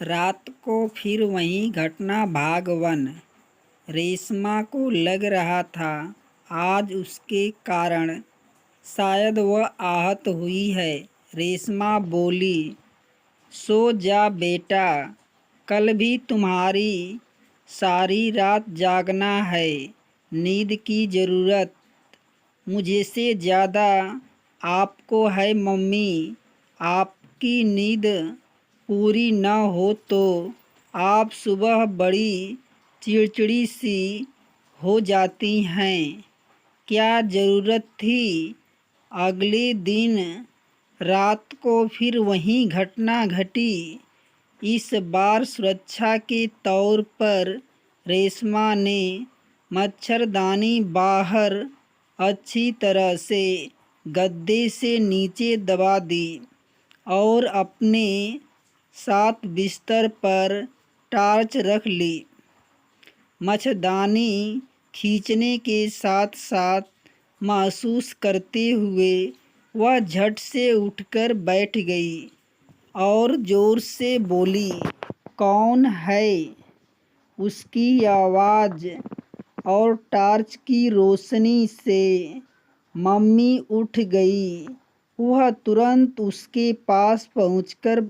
रात को फिर वही घटना भाग 1। रेशमा को लग रहा था आज उसके कारण शायद वह आहत हुई है। रेशमा बोली, सो जा बेटा, कल भी तुम्हारी सारी रात जागना है। नींद की ज़रूरत मुझे से ज़्यादा आपको है मम्मी। आपकी नींद पूरी न हो तो आप सुबह बड़ी चिड़चिड़ी सी हो जाती हैं। क्या ज़रूरत थी अगले दिन रात को फिर वही घटना घटी। इस बार सुरक्षा के तौर पर रेशमा ने मच्छरदानी बाहर अच्छी तरह से गद्दे से नीचे दबा दी और अपने साथ बिस्तर पर टॉर्च रख ली। मच्छरदानी खींचने के साथ साथ महसूस करते हुए वह झट से उठकर बैठ गई और ज़ोर से बोली, कौन है। उसकी आवाज़ और टॉर्च की रोशनी से मम्मी उठ गई। वह तुरंत उसके पास पहुंचकर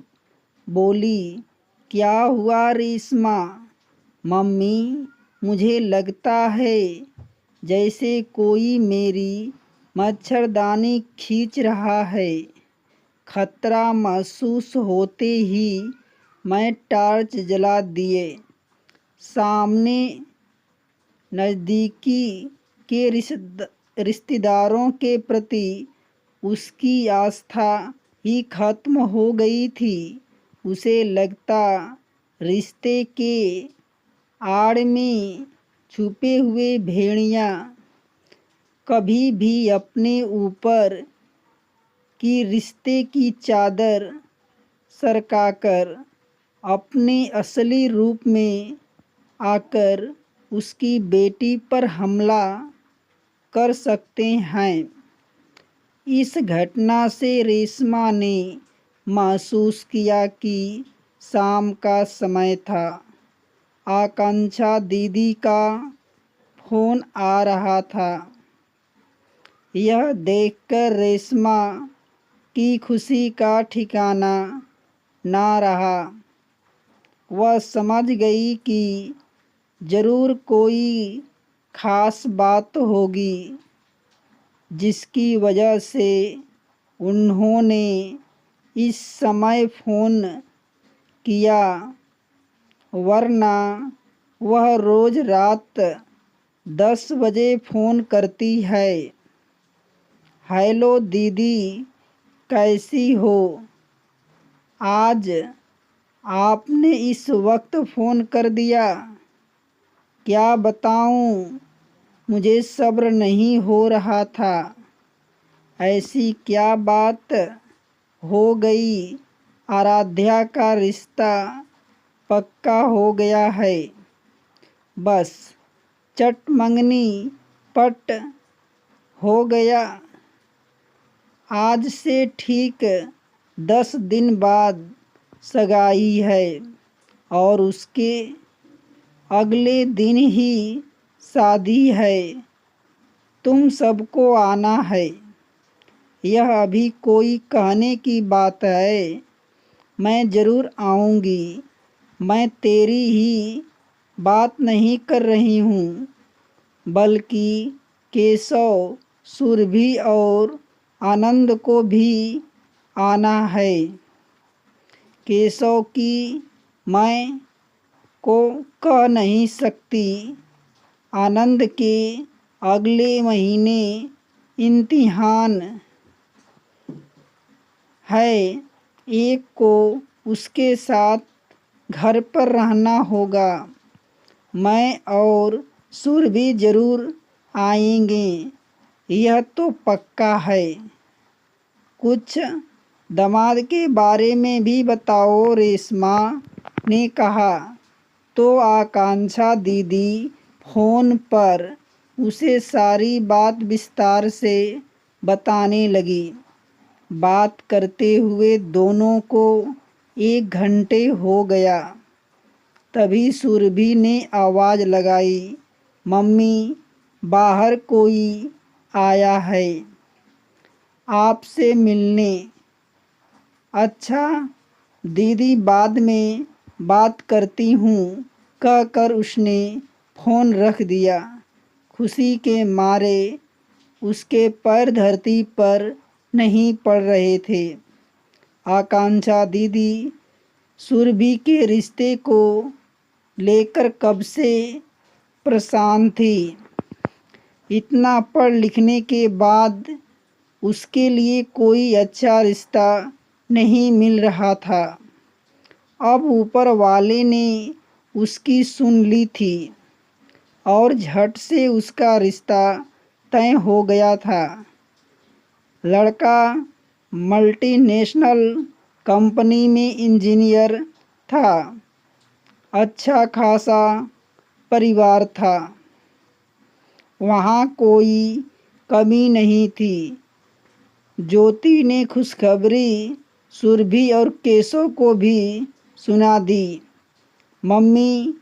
बोली, क्या हुआ रेशमा। मम्मी, मुझे लगता है जैसे कोई मेरी मच्छरदानी खींच रहा है। खतरा महसूस होते ही मैं टॉर्च जला दिए। सामने नज़दीकी के रिश्तेदारों के प्रति उसकी आस्था ही खत्म हो गई थी। उसे लगता रिश्ते के आड़ में छुपे हुए भेड़िया कभी भी अपने ऊपर की रिश्ते की चादर सरकाकर अपने असली रूप में आकर उसकी बेटी पर हमला कर सकते हैं। इस घटना से रेशमा ने महसूस किया कि शाम का समय था। आकांक्षा दीदी का फ़ोन आ रहा था। यह देखकर रेशमा की खुशी का ठिकाना ना रहा। वह समझ गई कि ज़रूर कोई ख़ास बात होगी जिसकी वजह से उन्होंने इस समय फ़ोन किया, वरना वह रोज़ रात 10 बजे फ़ोन करती है। हेलो दीदी, कैसी हो। आज आपने इस वक्त फ़ोन कर दिया। क्या बताऊं, मुझे सब्र नहीं हो रहा था। ऐसी क्या बात हो गई। आराध्या का रिश्ता पक्का हो गया है। बस चट मंगनी पट हो गया। आज से ठीक 10 दिन बाद सगाई है और उसके अगले दिन ही शादी है। तुम सबको आना है। यह अभी कोई कहने की बात है। मैं ज़रूर आऊँगी। मैं तेरी ही बात नहीं कर रही हूँ, बल्कि केशव, सुरभि और आनंद को भी आना है। केशव की मैं को कह नहीं सकती। आनंद के अगले महीने इम्तिहान है। एक को उसके साथ घर पर रहना होगा। मैं और सुरभि ज़रूर आएंगे, यह तो पक्का है। कुछ दामाद के बारे में भी बताओ, रेशमा ने कहा तो आकांक्षा दीदी फ़ोन पर उसे सारी बात विस्तार से बताने लगी। बात करते हुए दोनों को 1 घंटे हो गया। तभी सुरभि ने आवाज़ लगाई, मम्मी, बाहर कोई आया है आपसे मिलने। अच्छा दीदी, बाद में बात करती हूँ कहकर उसने फ़ोन रख दिया। खुशी के मारे उसके पैर धरती पर नहीं पड़ रहे थे। आकांक्षा दीदी सुरभि के रिश्ते को लेकर कब से परेशान थी। इतना पढ़ लिखने के बाद उसके लिए कोई अच्छा रिश्ता नहीं मिल रहा था। अब ऊपर वाले ने उसकी सुन ली थी और झट से उसका रिश्ता तय हो गया था। लड़का मल्टीनेशनल कंपनी में इंजीनियर था। अच्छा खासा परिवार था। वहाँ कोई कमी नहीं थी। ज्योति ने खुशखबरी सुरभि और केशव को भी सुना दी। मम्मी,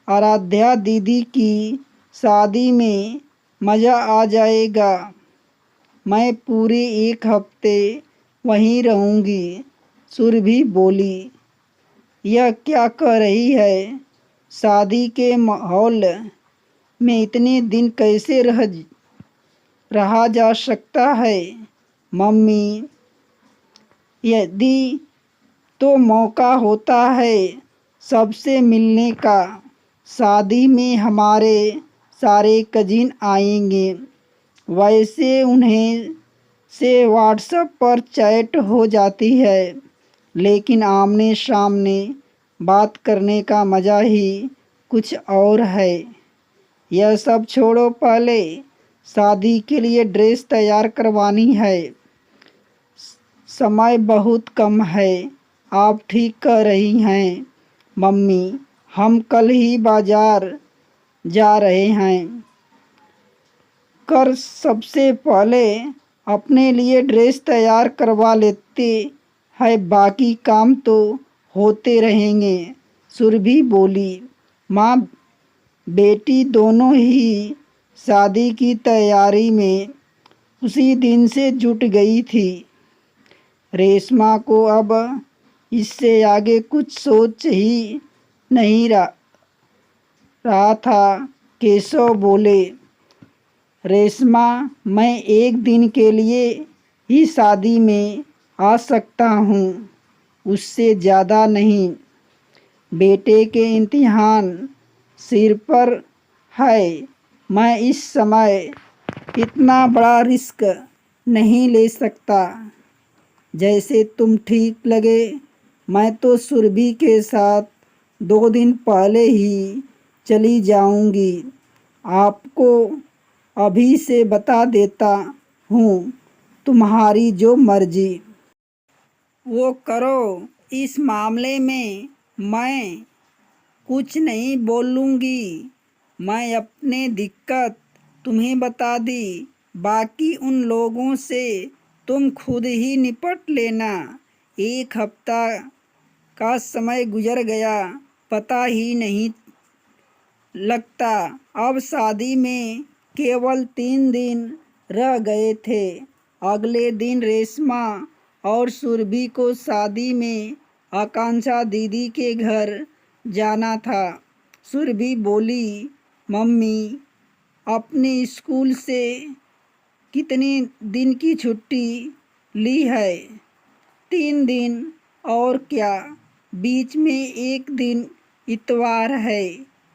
आराध्या दीदी की शादी में मज़ा आ जाएगा। मैं पूरे 1 हफ्ते वहीं रहूँगी। सुरभि बोली, यह क्या कह रही है? शादी के माहौल में इतने दिन कैसे रहा जा सकता है? मम्मी, यदि तो मौका होता है सबसे मिलने का। शादी में हमारे सारे कजिन आएंगे। वैसे उन्हें से व्हाट्सएप पर चैट हो जाती है, लेकिन आमने सामने बात करने का मज़ा ही कुछ और है। यह सब छोड़ो, पहले शादी के लिए ड्रेस तैयार करवानी है। समय बहुत कम है। आप ठीक कह रही हैं मम्मी, हम कल ही बाजार जा रहे हैं। कर सबसे पहले अपने लिए ड्रेस तैयार करवा लेते हैं, बाकी काम तो होते रहेंगे। सुरभि बोली, माँ बेटी दोनों ही शादी की तैयारी में उसी दिन से जुट गई थी। रेशमा को अब इससे आगे कुछ सोच ही नहीं रहा था। केशव बोले, रेशमा, मैं 1 दिन के लिए ही शादी में आ सकता हूँ, उससे ज़्यादा नहीं। बेटे के इम्तिहान सिर पर है। मैं इस समय इतना बड़ा रिस्क नहीं ले सकता। जैसे तुम ठीक लगे। मैं तो सुरभि के साथ 2 दिन पहले ही चली जाऊंगी। आपको अभी से बता देता हूँ, तुम्हारी जो मर्जी वो करो। इस मामले में मैं कुछ नहीं बोलूँगी। मैं अपने दिक्कत तुम्हें बता दी, बाकी उन लोगों से तुम खुद ही निपट लेना। 1 हफ्ता का समय गुजर गया, पता ही नहीं लगता। अब शादी में केवल 3 दिन रह गए थे। अगले दिन रेशमा और सुरभि को शादी में आकांक्षा दीदी के घर जाना था। सुरभि बोली, मम्मी, अपने स्कूल से कितने दिन की छुट्टी ली है? 3 दिन। और क्या, बीच में 1 दिन इतवार है।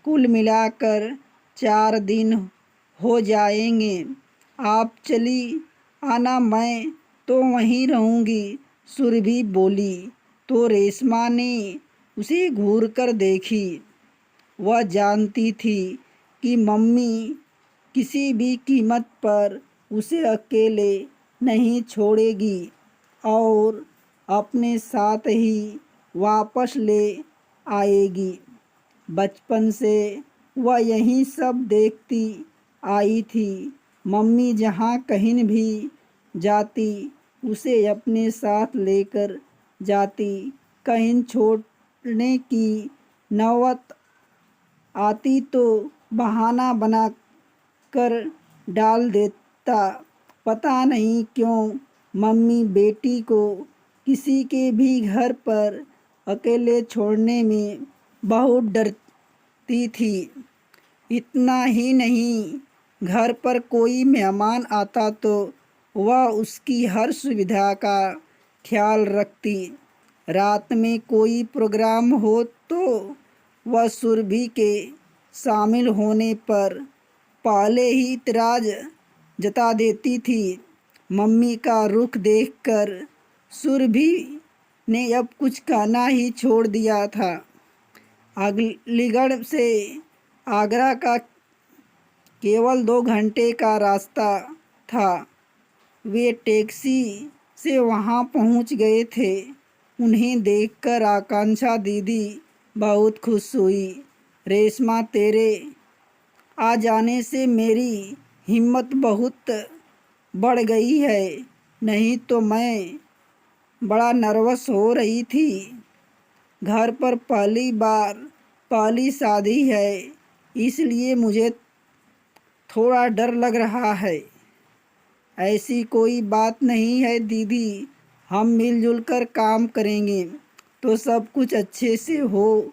कुल मिलाकर 4 दिन हो जाएंगे। आप चली आना, मैं तो वहीं रहूँगी। सुरभि बोली तो रेशमा ने उसे घूरकर देखी। वह जानती थी कि मम्मी किसी भी कीमत पर उसे अकेले नहीं छोड़ेगी और अपने साथ ही वापस ले आएगी। बचपन से वह यही सब देखती आई थी। मम्मी जहाँ कहीं भी जाती उसे अपने साथ लेकर जाती। कहीं छोड़ने की नौबत आती तो बहाना बना कर डाल देता। पता नहीं क्यों मम्मी बेटी को किसी के भी घर पर अकेले छोड़ने में बहुत डरती थी। इतना ही नहीं, घर पर कोई मेहमान आता तो वह उसकी हर सुविधा का ख्याल रखती। रात में कोई प्रोग्राम हो तो वह सुरभि के शामिल होने पर पहले ही इतराज जता देती थी। मम्मी का रुख देखकर सुरभि ने अब कुछ कहना ही छोड़ दिया था। अलीगढ़ से आगरा का केवल 2 घंटे का रास्ता था। वे टैक्सी से वहां पहुंच गए थे। उन्हें देखकर आकांक्षा दीदी बहुत खुश हुई। रेशमा, तेरे आ जाने से मेरी हिम्मत बहुत बढ़ गई है, नहीं तो मैं बड़ा नर्वस हो रही थी। घर पर पहली बार पहली शादी है, इसलिए मुझे थोड़ा डर लग रहा है। ऐसी कोई बात नहीं है दीदी, हम मिलजुल कर काम करेंगे तो सब कुछ अच्छे से हो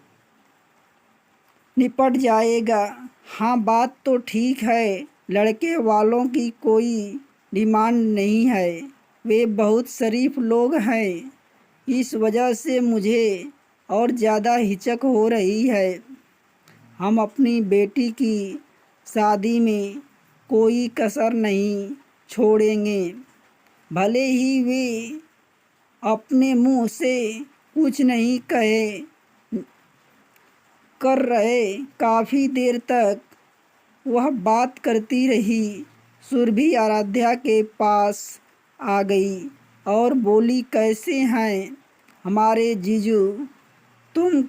निपट जाएगा। हाँ, बात तो ठीक है, लड़के वालों की कोई डिमांड नहीं है, वे बहुत शरीफ लोग हैं। इस वजह से मुझे और ज़्यादा हिचक हो रही है। हम अपनी बेटी की शादी में कोई कसर नहीं छोड़ेंगे, भले ही वे अपने मुंह से कुछ नहीं कहे कर रहे। काफ़ी देर तक वह बात करती रही। सुरभि आराध्या के पास आ गई और बोली, कैसे हैं हमारे जीजू? तुम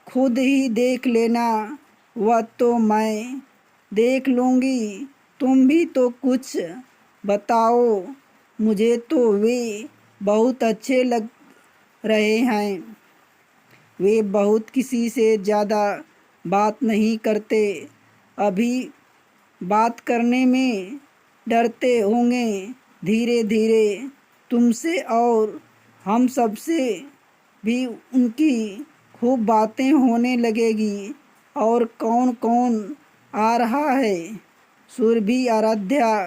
खुद ही देख लेना, वह तो मैं देख लूँगी। तुम भी तो कुछ बताओ। मुझे तो वे बहुत अच्छे लग रहे हैं। वे बहुत किसी से ज़्यादा बात नहीं करते, अभी बात करने में डरते होंगे। धीरे धीरे तुमसे और हम सबसे भी उनकी खूब बातें होने लगेगी। और कौन कौन आ रहा है? सुरभि आराध्या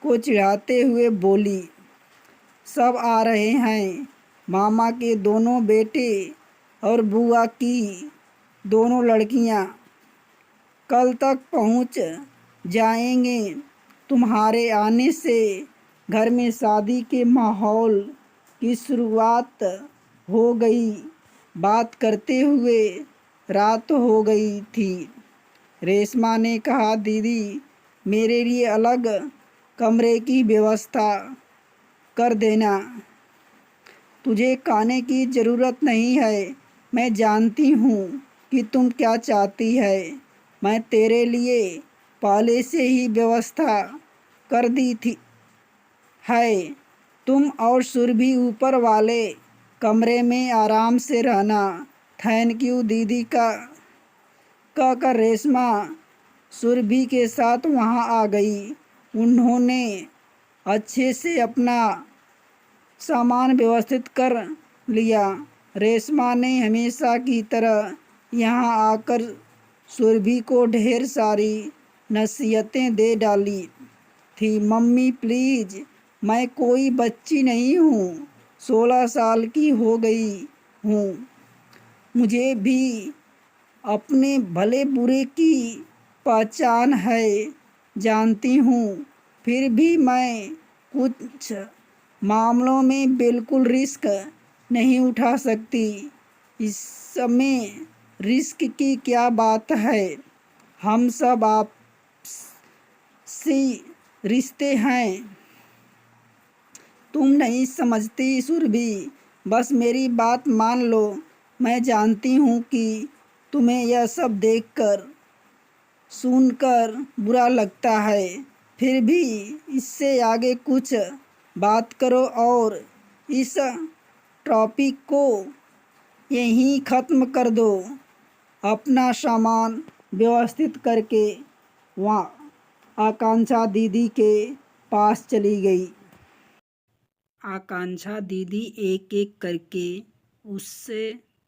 को चिढ़ाते हुए बोली, सब आ रहे हैं, मामा के दोनों बेटे और बुआ की दोनों लड़कियां कल तक पहुंच जाएंगे। तुम्हारे आने से घर में शादी के माहौल की शुरुआत हो गई। बात करते हुए रात हो गई थी। रेशमा ने कहा, दीदी मेरे लिए अलग कमरे की व्यवस्था कर देना। तुझे कहने की ज़रूरत नहीं है, मैं जानती हूँ कि तुम क्या चाहती है। मैं तेरे लिए पहले से ही व्यवस्था कर दी थी है। तुम और सुरभि ऊपर वाले कमरे में आराम से रहना। थैंक यू दीदी का कहकर रेशमा सुरभि के साथ वहां आ गई। उन्होंने अच्छे से अपना सामान व्यवस्थित कर लिया। रेशमा ने हमेशा की तरह यहाँ आकर सुरभि को ढेर सारी नसीहतें दे डाली थी। मम्मी प्लीज़, मैं कोई बच्ची नहीं हूँ, 16 साल की हो गई हूँ। मुझे भी अपने भले बुरे की पहचान है, जानती हूँ। फिर भी मैं कुछ मामलों में बिल्कुल रिस्क नहीं उठा सकती। इस समय रिस्क की क्या बात है? हम सब आपसी रिश्ते हैं। तुम नहीं समझती सुरभि, बस मेरी बात मान लो। मैं जानती हूँ कि तुम्हें यह सब देखकर सुनकर बुरा लगता है, फिर भी इससे आगे कुछ बात करो और इस टॉपिक को यहीं ख़त्म कर दो। अपना सामान व्यवस्थित करके वहाँ आकांक्षा दीदी के पास चली गई। आकांक्षा दीदी एक एक करके उससे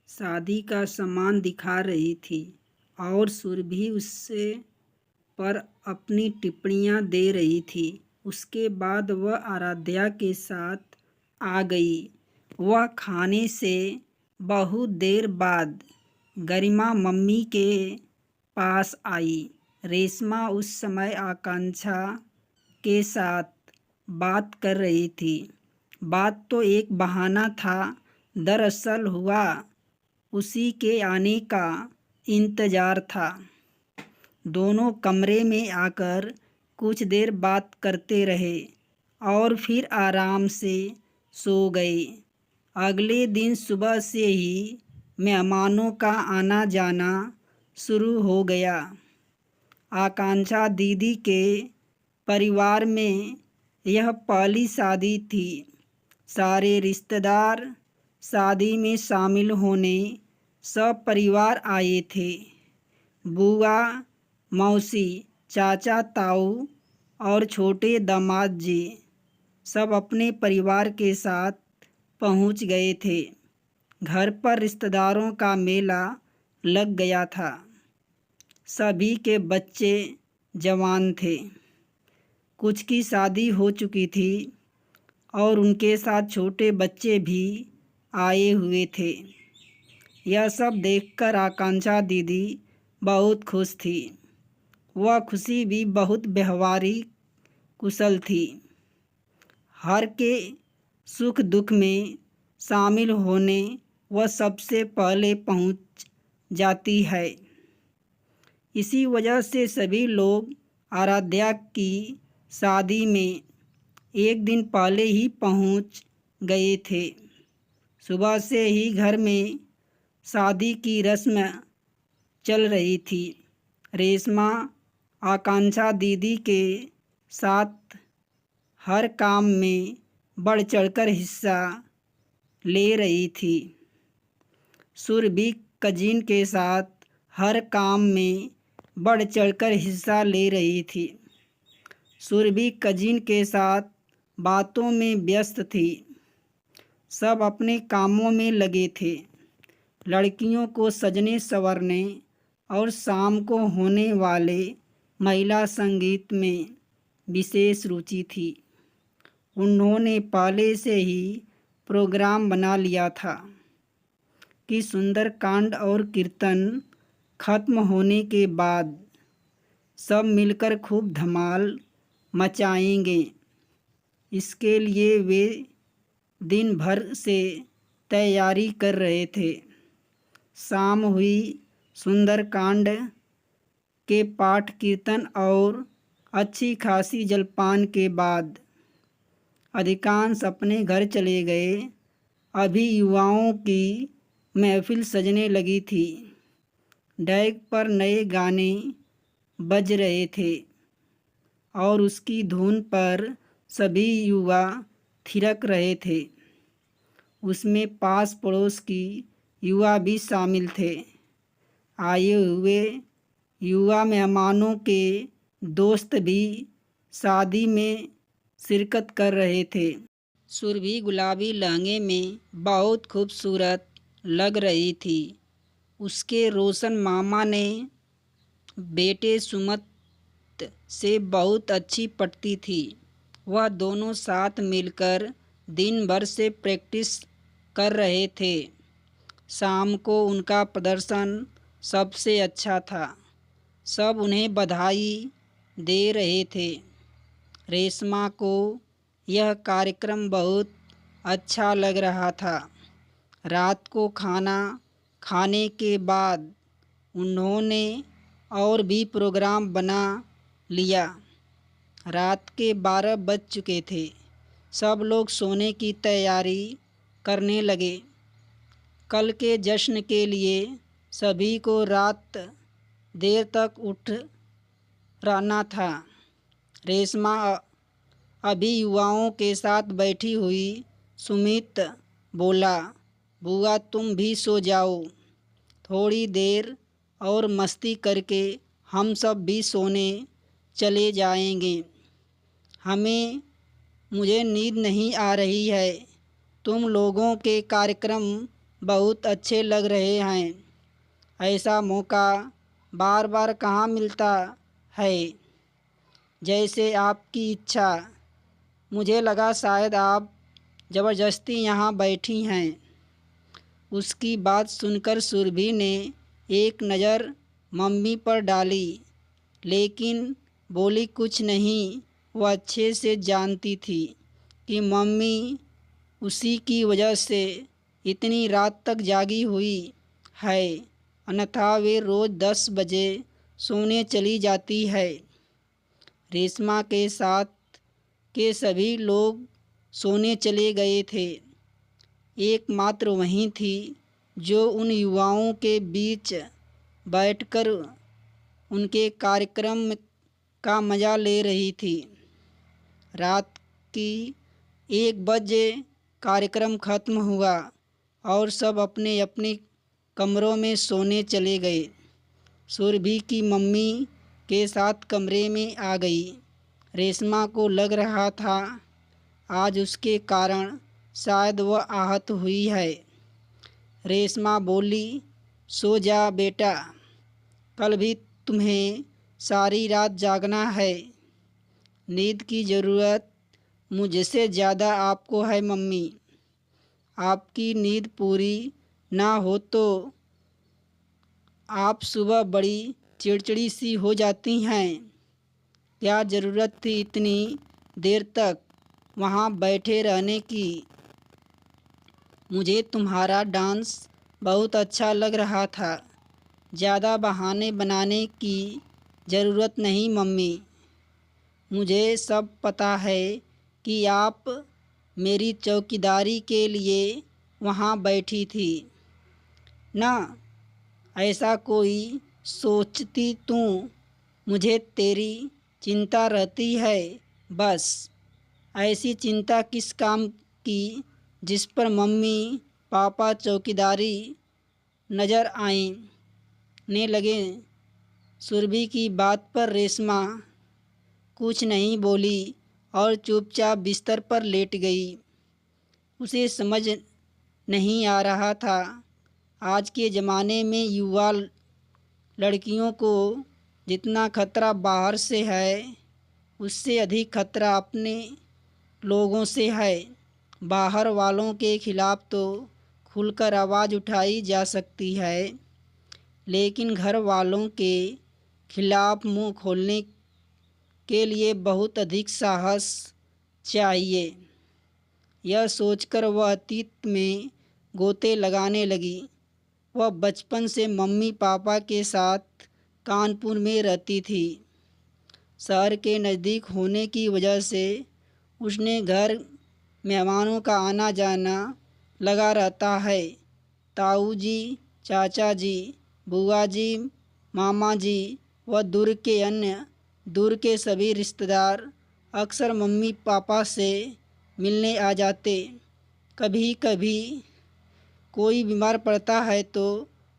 शादी का सामान दिखा रही थी और सुरभि उससे पर अपनी टिप्पणियां दे रही थी। उसके बाद वह आराध्या के साथ आ गई। वह खाने से बहुत देर बाद गरिमा मम्मी के पास आई। रेशमा उस समय आकांक्षा के साथ बात कर रही थी। बात तो एक बहाना था, दरअसल हुआ उसी के आने का इंतज़ार था। दोनों कमरे में आकर कुछ देर बात करते रहे और फिर आराम से सो गए। अगले दिन सुबह से ही मेहमानों का आना जाना शुरू हो गया। आकांक्षा दीदी के परिवार में यह पहली शादी थी। सारे रिश्तेदार शादी में शामिल होने सब परिवार आए थे। बुआ, मौसी, चाचा, ताऊ और छोटे दामाद जी सब अपने परिवार के साथ पहुंच गए थे। घर पर रिश्तेदारों का मेला लग गया था। सभी के बच्चे जवान थे। कुछ की शादी हो चुकी थी और उनके साथ छोटे बच्चे भी आए हुए थे। यह सब देखकर आकांक्षा दीदी बहुत खुश थी। वह खुशी भी बहुत व्यवहारिक कुशल थी। हर के सुख दुख में शामिल होने वह सबसे पहले पहुंच जाती है। इसी वजह से सभी लोग आराध्या की शादी में एक दिन पहले ही पहुंच गए थे। सुबह से ही घर में शादी की रस्म चल रही थी। रेशमा आकांक्षा दीदी के साथ हर काम में बढ़ चढ़कर हिस्सा ले रही थी। सुरभि कजिन के साथ हर काम में बढ़ चढ़कर हिस्सा ले रही थी। सुरभि कजिन के साथ बातों में व्यस्त थी। सब अपने कामों में लगे थे। लड़कियों को सजने संवरने और शाम को होने वाले महिला संगीत में विशेष रुचि थी। उन्होंने पहले से ही प्रोग्राम बना लिया था कि सुंदरकांड और कीर्तन खत्म होने के बाद सब मिलकर खूब धमाल मचाएंगे। इसके लिए वे दिन भर से तैयारी कर रहे थे। शाम हुई। सुंदरकांड के पाठ कीर्तन और अच्छी खासी जलपान के बाद अधिकांश अपने घर चले गए। अभी युवाओं की महफिल सजने लगी थी। डेक पर नए गाने बज रहे थे और उसकी धुन पर सभी युवा थिरक रहे थे। उसमें पास पड़ोस की युवा भी शामिल थे। आए हुए युवा मेहमानों के दोस्त भी शादी में शिरकत कर रहे थे। सुरभि गुलाबी लहंगे में बहुत खूबसूरत लग रही थी। उसके रोशन मामा ने बेटे सुमत से बहुत अच्छी पटती थी। वह दोनों साथ मिलकर दिन भर से प्रैक्टिस कर रहे थे। शाम को उनका प्रदर्शन सबसे अच्छा था। सब उन्हें बधाई दे रहे थे। रेशमा को यह कार्यक्रम बहुत अच्छा लग रहा था। रात को खाना खाने के बाद उन्होंने और भी प्रोग्राम बना लिया। रात के 12 बज चुके थे। सब लोग सोने की तैयारी करने लगे। कल के जश्न के लिए सभी को रात देर तक उठ रहना था। रेशमा अभी युवाओं के साथ बैठी हुई सुमित बोला, बुआ तुम भी सो जाओ, थोड़ी देर और मस्ती करके हम सब भी सोने चले जाएंगे। हमें मुझे नींद नहीं आ रही है। तुम लोगों के कार्यक्रम बहुत अच्छे लग रहे हैं। ऐसा मौका बार बार कहाँ मिलता है। जैसे आपकी इच्छा। मुझे लगा शायद आप ज़बरदस्ती यहाँ बैठी हैं। उसकी बात सुनकर सुरभि ने एक नज़र मम्मी पर डाली, लेकिन बोली कुछ नहीं। वह अच्छे से जानती थी कि मम्मी उसी की वजह से इतनी रात तक जागी हुई है, अन्यथा वे रोज़ 10 बजे सोने चली जाती है। रेशमा के साथ के सभी लोग सोने चले गए थे। एकमात्र वही थी जो उन युवाओं के बीच बैठकर उनके कार्यक्रम का मज़ा ले रही थी। रात की 1 बजे कार्यक्रम खत्म हुआ और सब अपने अपने कमरों में सोने चले गए। सुरभि की मम्मी के साथ कमरे में आ गई। रेशमा को लग रहा था आज उसके कारण शायद वह आहत हुई है। रेशमा बोली, सो जा बेटा, कल भी तुम्हें सारी रात जागना है। नींद की ज़रूरत मुझसे ज़्यादा आपको है मम्मी। आपकी नींद पूरी ना हो तो आप सुबह बड़ी चिड़चिड़ी सी हो जाती हैं। क्या ज़रूरत थी इतनी देर तक वहाँ बैठे रहने की। मुझे तुम्हारा डांस बहुत अच्छा लग रहा था। ज़्यादा बहाने बनाने की ज़रूरत नहीं मम्मी। मुझे सब पता है कि आप मेरी चौकीदारी के लिए वहाँ बैठी थी ना। ऐसा कोई सोचती तू मुझे तेरी चिंता रहती है। बस ऐसी चिंता किस काम की जिस पर मम्मी पापा चौकीदारी नज़र आने लगे। सुरभि की बात पर रेशमा कुछ नहीं बोली और चुपचाप बिस्तर पर लेट गई। उसे समझ नहीं आ रहा था आज के ज़माने में युवा लड़कियों को जितना खतरा बाहर से है उससे अधिक खतरा अपने लोगों से है। बाहर वालों के खिलाफ़ तो खुलकर आवाज़ उठाई जा सकती है, लेकिन घर वालों के खिलाफ़ मुंह खोलने के लिए बहुत अधिक साहस चाहिए। यह सोचकर वह अतीत में गोते लगाने लगी। वह बचपन से मम्मी पापा के साथ कानपुर में रहती थी। शहर के नज़दीक होने की वजह से उसने घर मेहमानों का आना जाना लगा रहता है। ताऊ जी, चाचा जी, बुआ जी, मामा जी व दूर के सभी रिश्तेदार अक्सर मम्मी पापा से मिलने आ जाते। कभी कभी कोई बीमार पड़ता है तो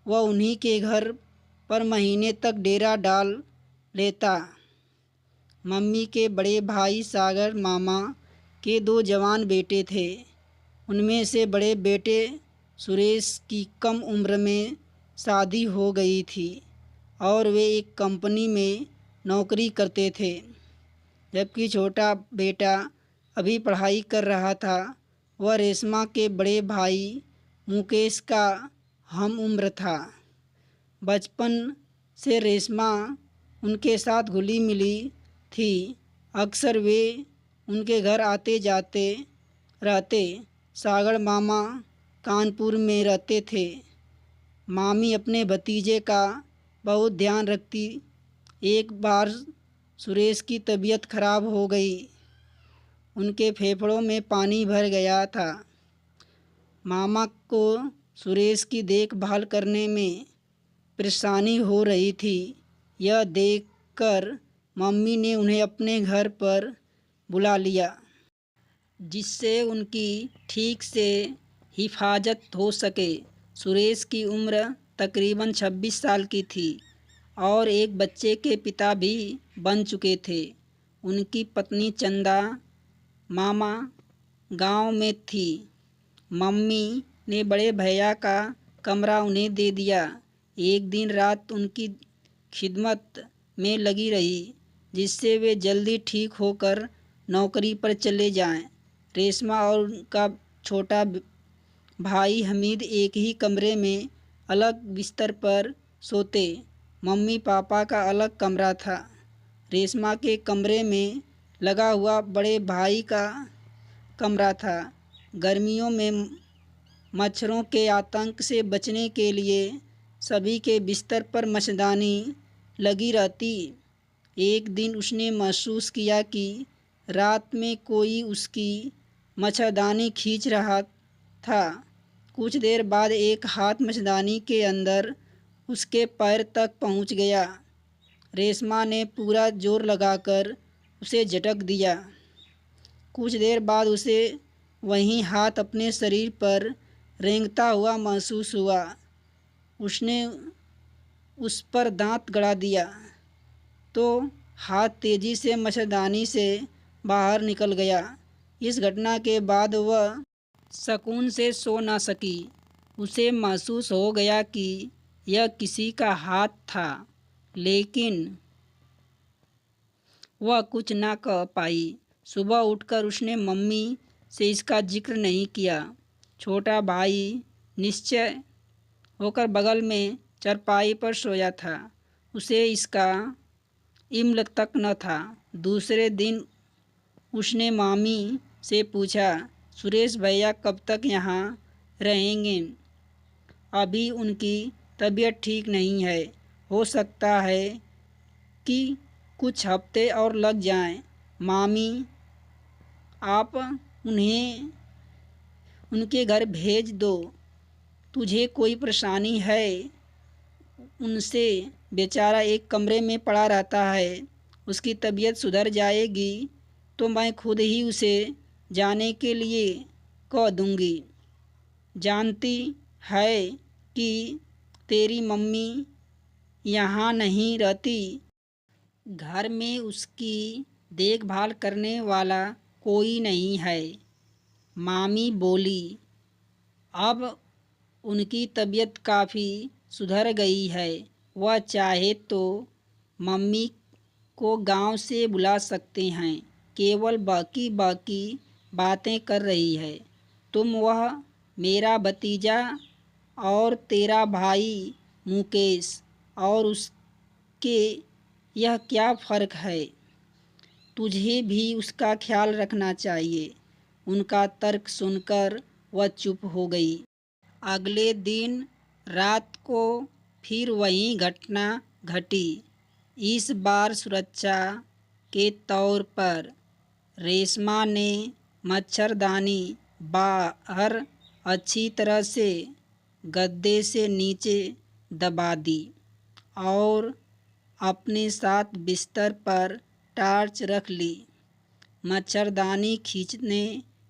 वह उन्हीं के घर पर महीने तक डेरा डाल लेता। मम्मी के बड़े भाई सागर मामा के 2 जवान बेटे थे। उनमें से बड़े बेटे सुरेश की कम उम्र में शादी हो गई थी और वे एक कंपनी में नौकरी करते थे, जबकि छोटा बेटा अभी पढ़ाई कर रहा था। वह रेशमा के बड़े भाई मुकेश का हम उम्र था। बचपन से रेशमा उनके साथ घुली मिली थी। अक्सर वे उनके घर आते जाते रहते। सागर मामा कानपुर में रहते थे। मामी अपने भतीजे का बहुत ध्यान रखती। एक बार सुरेश की तबीयत खराब हो गई। उनके फेफड़ों में पानी भर गया था। मामा को सुरेश की देखभाल करने में परेशानी हो रही थी। यह देखकर मम्मी ने उन्हें अपने घर पर बुला लिया, जिससे उनकी ठीक से हिफाजत हो सके। सुरेश की उम्र तकरीबन 26 साल की थी और एक बच्चे के पिता भी बन चुके थे। उनकी पत्नी चंदा मामा गांव में थी। मम्मी ने बड़े भैया का कमरा उन्हें दे दिया। एक दिन रात उनकी खिदमत में लगी रही जिससे वे जल्दी ठीक होकर नौकरी पर चले जाएं। रेशमा और उनका छोटा भाई हमीद एक ही कमरे में अलग बिस्तर पर सोते। मम्मी पापा का अलग कमरा था। रेशमा के कमरे में लगा हुआ बड़े भाई का कमरा था। गर्मियों में मच्छरों के आतंक से बचने के लिए सभी के बिस्तर पर मच्छरदानी लगी रहती। एक दिन उसने महसूस किया कि रात में कोई उसकी मच्छरदानी खींच रहा था। कुछ देर बाद एक हाथ मच्छरदानी के अंदर उसके पैर तक पहुंच गया। रेशमा ने पूरा जोर लगाकर उसे झटक दिया। कुछ देर बाद उसे वही हाथ अपने शरीर पर रेंगता हुआ महसूस हुआ। उसने उस पर दांत गड़ा दिया तो हाथ तेजी से मच्छरदानी से बाहर निकल गया। इस घटना के बाद वह सुकून से सो न सकी। उसे महसूस हो गया कि यह किसी का हाथ था, लेकिन वह कुछ न कह पाई। सुबह उठकर उसने मम्मी से इसका जिक्र नहीं किया। छोटा भाई निश्चय होकर बगल में चारपाई पर सोया था। उसे इसका इल्म तक न था। दूसरे दिन उसने मामी से पूछा, सुरेश भैया कब तक यहाँ रहेंगे? अभी उनकी तबीयत ठीक नहीं है। हो सकता है कि कुछ हफ्ते और लग जाएं। मामी, आप उन्हें उनके घर भेज दो। तुझे कोई परेशानी है उनसे? बेचारा एक कमरे में पड़ा रहता है। उसकी तबीयत सुधर जाएगी तो मैं खुद ही उसे जाने के लिए कह दूँगी। जानती है कि तेरी मम्मी यहाँ नहीं रहती। घर में उसकी देखभाल करने वाला कोई नहीं है। मामी बोली, अब उनकी तबीयत काफ़ी सुधर गई है। वह चाहे तो मम्मी को गांव से बुला सकते हैं। केवल बाकी बातें कर रही है। तुम, वह मेरा भतीजा और तेरा भाई मुकेश, और उसके यह क्या फ़र्क है? तुझे भी उसका ख्याल रखना चाहिए। उनका तर्क सुनकर वह चुप हो गई। अगले दिन रात को फिर वही घटना घटी। इस बार सुरक्षा के तौर पर रेशमा ने मच्छरदानी बाहर अच्छी तरह से गद्दे से नीचे दबा दी और अपने साथ बिस्तर पर टार्च रख ली। मच्छरदानी खींचने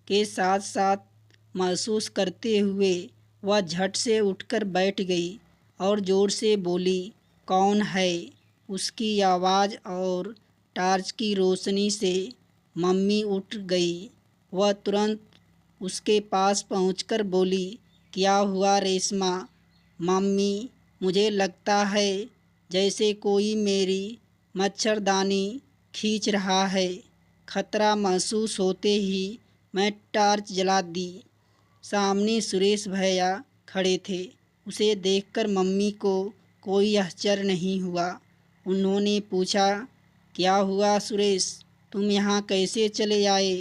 के साथ साथ महसूस करते हुए वह झट से उठकर बैठ गई और ज़ोर से बोली, कौन है? उसकी आवाज़ और टार्च की रोशनी से मम्मी उठ गई। वह तुरंत उसके पास पहुंचकर बोली, क्या हुआ रेशमा? मम्मी, मुझे लगता है जैसे कोई मेरी मच्छरदानी खींच रहा है। खतरा महसूस होते ही मैं टार्च जला दी। सामने सुरेश भैया खड़े थे। उसे देखकर मम्मी को कोई आश्चर्य नहीं हुआ। उन्होंने पूछा, क्या हुआ सुरेश? तुम यहाँ कैसे चले आए?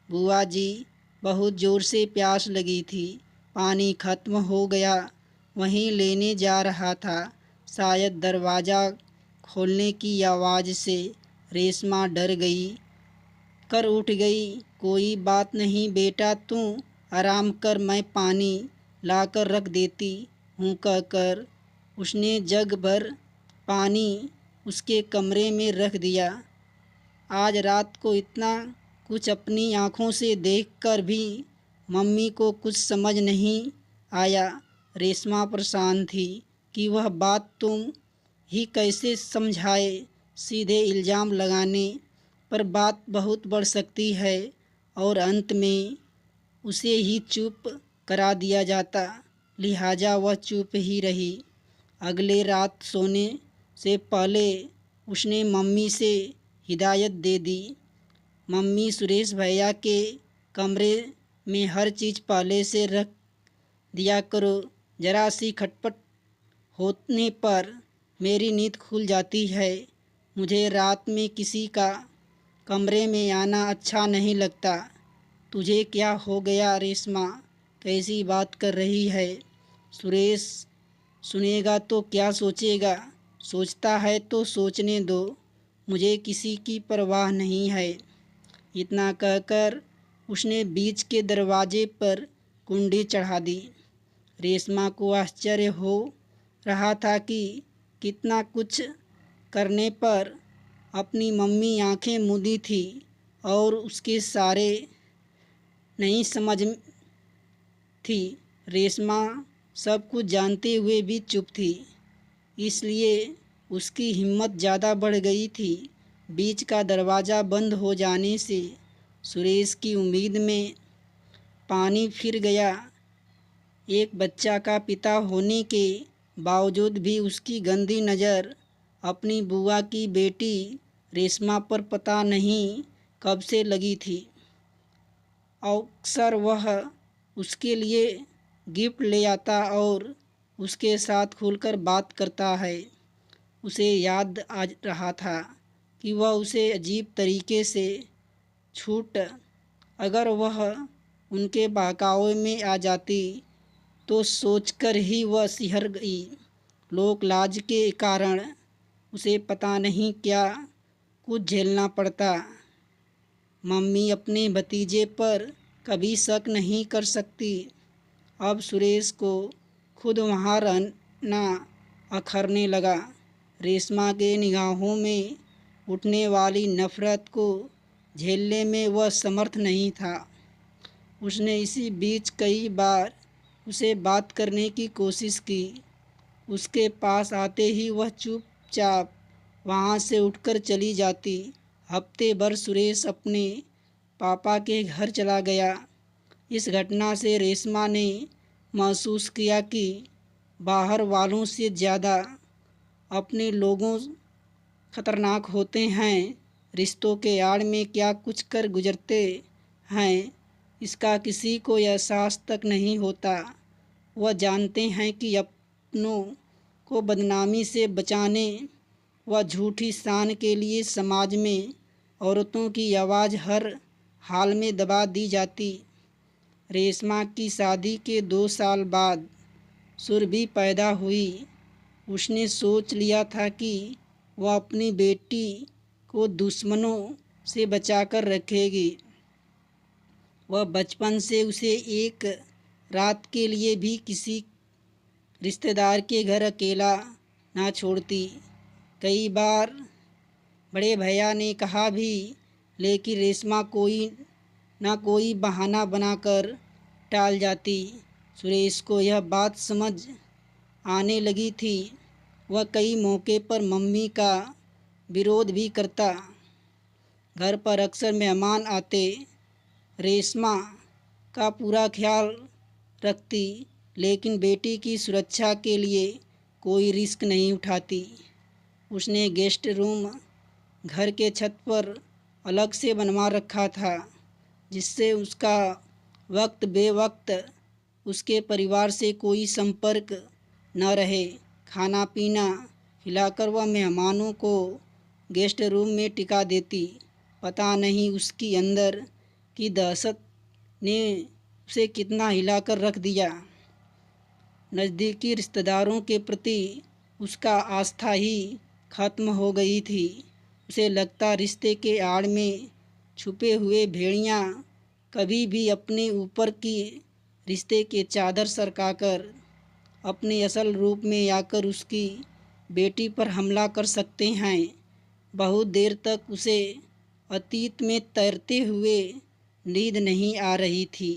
बुआ जी, बहुत ज़ोर से प्यास लगी थी। पानी ख़त्म हो गया, वहीं लेने जा रहा था। शायद दरवाज़ा खोलने की आवाज़ से रेशमा डर गई कर उठ गई। कोई बात नहीं बेटा, तू आराम कर, मैं पानी लाकर रख देती हूँ कहकर उसने जग भर पानी उसके कमरे में रख दिया। आज रात को इतना कुछ अपनी आँखों से देखकर भी मम्मी को कुछ समझ नहीं आया। रेशमा परेशान थी कि वह बात तुम ही कैसे समझाए। सीधे इल्ज़ाम लगाने पर बात बहुत बढ़ सकती है और अंत में उसे ही चुप करा दिया जाता, लिहाजा वह चुप ही रही। अगले रात सोने से पहले उसने मम्मी से हिदायत दे दी, मम्मी सुरेश भैया के कमरे में हर चीज़ पहले से रख दिया करो। ज़रा सी खटपट होने पर मेरी नींद खुल जाती है। मुझे रात में किसी का कमरे में आना अच्छा नहीं लगता। तुझे क्या हो गया रेशमा, कैसी बात कर रही है? सुरेश सुनेगा तो क्या सोचेगा? सोचता है तो सोचने दो, मुझे किसी की परवाह नहीं है। इतना कहकर उसने बीच के दरवाजे पर कुंडी चढ़ा दी। रेशमा को आश्चर्य हो रहा था कि कितना कुछ करने पर अपनी मम्मी आंखें मूंदी थी और उसके सारे नहीं समझ थी। रेशमा सब कुछ जानते हुए भी चुप थी, इसलिए उसकी हिम्मत ज़्यादा बढ़ गई थी। बीच का दरवाज़ा बंद हो जाने से सुरेश की उम्मीद में पानी फिर गया। एक बच्चा का पिता होने के बावजूद भी उसकी गंदी नज़र अपनी बुआ की बेटी रेशमा पर पता नहीं कब से लगी थी। अक्सर वह उसके लिए गिफ्ट ले आता और उसके साथ खुलकर बात करता है। उसे याद आ रहा था कि वह उसे अजीब तरीके से छूट अगर वह उनके बहकावे में आ जाती तो सोचकर ही वह सिहर गई। लोक लाज के कारण उसे पता नहीं क्या कुछ झेलना पड़ता। मम्मी अपने भतीजे पर कभी शक नहीं कर सकती। अब सुरेश को खुद वहाँ रहना अखरने लगा। रेशमा के निगाहों में उठने वाली नफ़रत को झेलने में वह समर्थ नहीं था। उसने इसी बीच कई बार उसे बात करने की कोशिश की। उसके पास आते ही वह चुपचाप वहाँ से उठकर चली जाती। हफ्ते भर सुरेश अपने पापा के घर चला गया। इस घटना से रेशमा ने महसूस किया कि बाहर वालों से ज़्यादा अपने लोगों खतरनाक होते हैं। रिश्तों के आड़ में क्या कुछ कर गुजरते हैं, इसका किसी को एहसास तक नहीं होता। वह जानते हैं कि अपनों को बदनामी से बचाने व झूठी शान के लिए समाज में औरतों की आवाज़ हर हाल में दबा दी जाती। रेशमा की शादी के 2 साल बाद सुरभि पैदा हुई। उसने सोच लिया था कि वह अपनी बेटी को दुश्मनों से बचाकर रखेगी। वह बचपन से उसे एक रात के लिए भी किसी रिश्तेदार के घर अकेला ना छोड़ती। कई बार बड़े भैया ने कहा भी, लेकिन रेशमा कोई ना कोई बहाना बनाकर टाल जाती। सुरेश को यह बात समझ आने लगी थी। वह कई मौके पर मम्मी का विरोध भी करता। घर पर अक्सर मेहमान आते, रेशमा का पूरा ख्याल रखती, लेकिन बेटी की सुरक्षा के लिए कोई रिस्क नहीं उठाती। उसने गेस्ट रूम घर के छत पर अलग से बनवा रखा था, जिससे उसका वक्त बेवक्त उसके परिवार से कोई संपर्क न रहे। खाना पीना खिलाकर वह मेहमानों को गेस्ट रूम में टिका देती। पता नहीं उसकी अंदर की दहशत ने उसे कितना हिलाकर रख दिया। नज़दीकी रिश्तेदारों के प्रति उसका आस्था ही खत्म हो गई थी। उसे लगता रिश्ते के आड़ में छुपे हुए भेड़िया कभी भी अपने ऊपर की रिश्ते के चादर सरकाकर अपने असल रूप में आकर उसकी बेटी पर हमला कर सकते हैं। बहुत देर तक उसे अतीत में तैरते हुए नींद नहीं आ रही थी।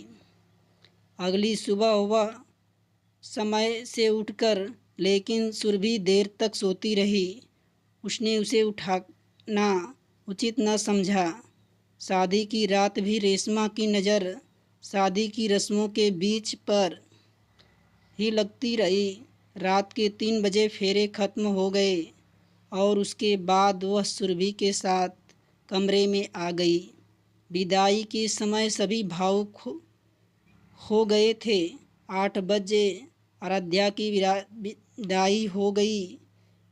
अगली सुबह वह समय से उठकर, लेकिन सुरभि देर तक सोती रही। उसने उसे उठाना उचित न समझा। शादी की रात भी रेशमा की नज़र शादी की रस्मों के बीच पर ही लगती रही। रात के 3 बजे फेरे खत्म हो गए और उसके बाद वह सुरभि के साथ कमरे में आ गई। विदाई के समय सभी भावुक हो गए थे। 8 बजे आराध्या की विदाई हो गई।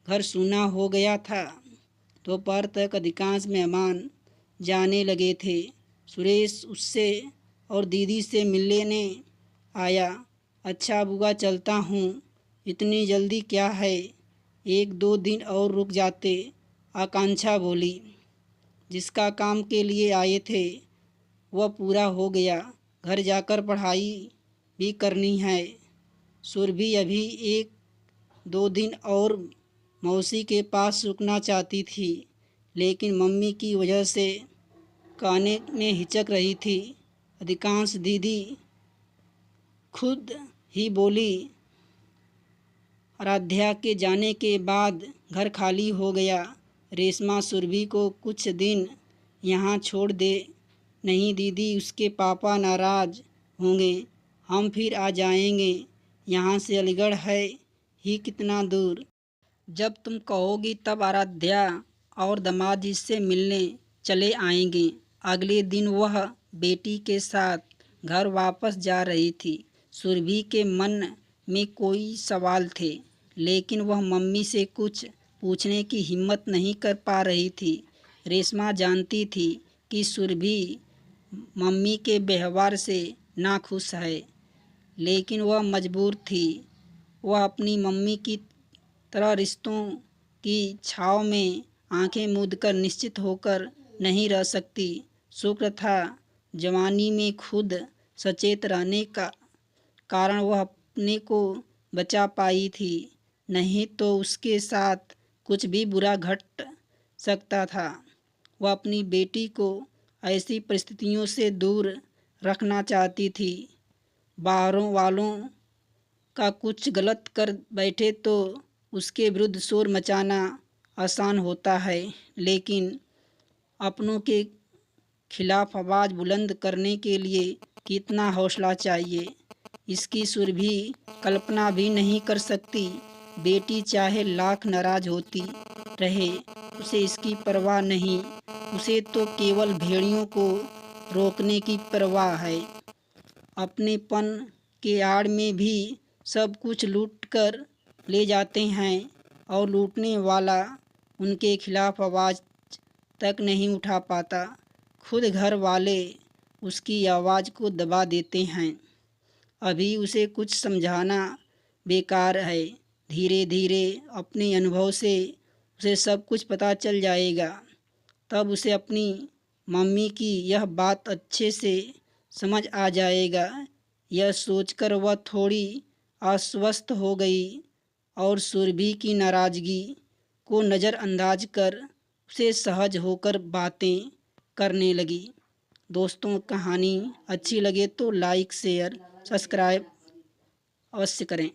घर सूना हो गया था। दोपहर तक अधिकांश मेहमान जाने लगे थे। सुरेश उससे और दीदी से मिलने आया। अच्छा बुआ, चलता हूँ। इतनी जल्दी क्या है? 1-2 दिन और रुक जाते, आकांक्षा बोली। जिसका काम के लिए आए थे वह पूरा हो गया। घर जाकर पढ़ाई भी करनी है। सुरभि अभी 1-2 दिन और मौसी के पास रुकना चाहती थी, लेकिन मम्मी की वजह से कहने में हिचक रही थी। अधिकांश दीदी खुद ही बोली। आराध्या के जाने के बाद घर खाली हो गया। रेशमा सुरभि को कुछ दिन यहाँ छोड़ दे। नहीं दीदी, उसके पापा नाराज़ होंगे। हम फिर आ जाएंगे। यहाँ से अलीगढ़ है ही कितना दूर। जब तुम कहोगी तब आराध्या और दामाद जी से मिलने चले आएंगे। अगले दिन वह बेटी के साथ घर वापस जा रही थी। सुरभि के मन में कोई सवाल थे, लेकिन वह मम्मी से कुछ पूछने की हिम्मत नहीं कर पा रही थी। रेशमा जानती थी कि सुरभि मम्मी के व्यवहार से नाखुश है, लेकिन वह मजबूर थी। वह अपनी मम्मी की तरह रिश्तों की छाव में आंखें मूंदकर निश्चित होकर नहीं रह सकती। शुक्र था जवानी में खुद सचेत रहने का कारण वह अपने को बचा पाई थी, नहीं तो उसके साथ कुछ भी बुरा घट सकता था। वह अपनी बेटी को ऐसी परिस्थितियों से दूर रखना चाहती थी। बाहरों वालों का कुछ गलत कर बैठे तो उसके विरुद्ध शोर मचाना आसान होता है, लेकिन अपनों के खिलाफ आवाज़ बुलंद करने के लिए कितना हौसला चाहिए, इसकी सुरभि कल्पना भी नहीं कर सकती। बेटी चाहे लाख नाराज होती रहे, उसे इसकी परवाह नहीं। उसे तो केवल भेड़ियों को रोकने की परवाह है। अपनेपन के आड़ में भी सब कुछ लूट कर ले जाते हैं और लूटने वाला उनके खिलाफ आवाज़ तक नहीं उठा पाता। खुद घर वाले उसकी आवाज़ को दबा देते हैं। अभी उसे कुछ समझाना बेकार है। धीरे धीरे अपने अनुभव से उसे सब कुछ पता चल जाएगा। तब उसे अपनी मम्मी की यह बात अच्छे से समझ आ जाएगा। यह सोचकर वह थोड़ी आश्वस्त हो गई और सुरभि की नाराज़गी को नज़रअंदाज कर उसे सहज होकर बातें करने लगी। दोस्तों, कहानी अच्छी लगे तो लाइक, शेयर, सब्सक्राइब अवश्य करें।